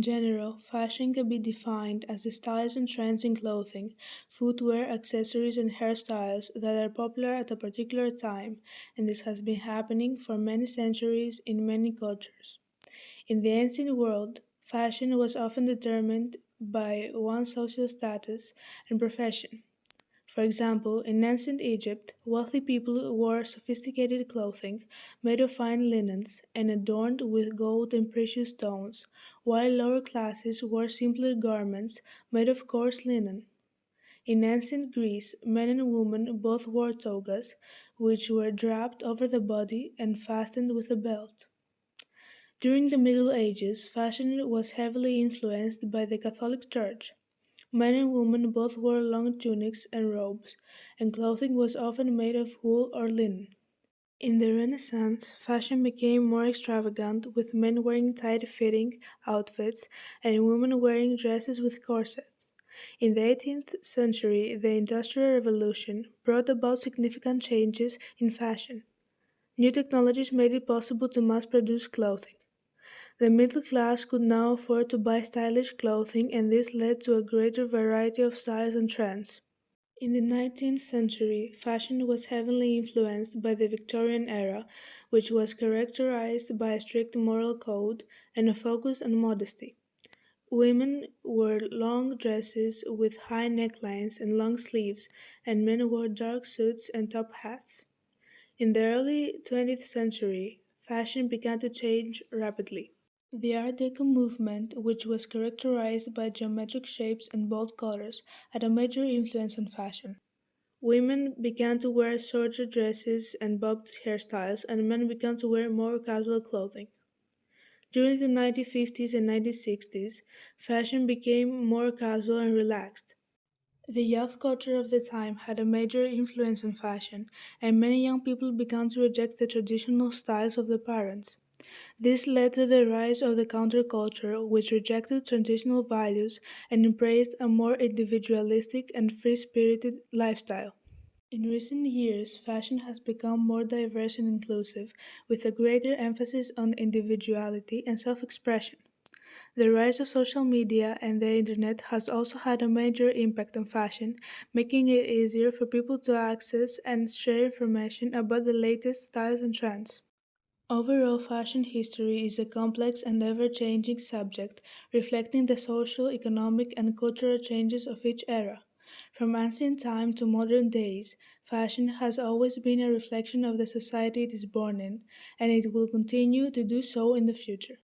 general, fashion can be defined as the styles and trends in clothing, footwear, accessories, and hairstyles that are popular at a particular time, and this has been happening for many centuries in many cultures. In the ancient world, fashion was often determined by one's social status and profession. For example, in ancient Egypt, wealthy people wore sophisticated clothing made of fine linens and adorned with gold and precious stones, while lower classes wore simpler garments made of coarse linen. In ancient Greece, men and women both wore togas, which were draped over the body and fastened with a belt. During the Middle Ages, fashion was heavily influenced by the Catholic Church. Men and women both wore long tunics and robes, and clothing was often made of wool or linen. In the Renaissance, fashion became more extravagant, with men wearing tight fitting outfits and women wearing dresses with corsets. In the 18th century, the Industrial Revolution brought about significant changes in fashion. New technologies made it possible to mass produce clothing. The middle class could now afford to buy stylish clothing, and this led to a greater variety of styles and trends. In the 19th century, fashion was heavily influenced by the Victorian era, which was characterized by a strict moral code and a focus on modesty. Women wore long dresses with high necklines and long sleeves, and men wore dark suits and top hats. In the early 20th century, fashion began to change rapidly. The Art Deco movement, which was characterized by geometric shapes and bold colors, had a major influence on fashion. Women began to wear shorter dresses and bobbed hairstyles, and men began to wear more casual clothing. During the 1950s and 1960s, fashion became more casual and relaxed. The youth culture of the time had a major influence on fashion, and many young people began to reject the traditional styles of their parents. This led to the rise of the counterculture, which rejected traditional values and embraced a more individualistic and free spirited lifestyle. In recent years, fashion has become more diverse and inclusive, with a greater emphasis on individuality and self expression. The rise of social media and the internet has also had a major impact on fashion, making it easier for people to access and share information about the latest styles and trends. Overall, fashion history is a complex and ever changing subject, reflecting the social, economic, and cultural changes of each era. From ancient time to modern days, fashion has always been a reflection of the society it is born in, and it will continue to do so in the future.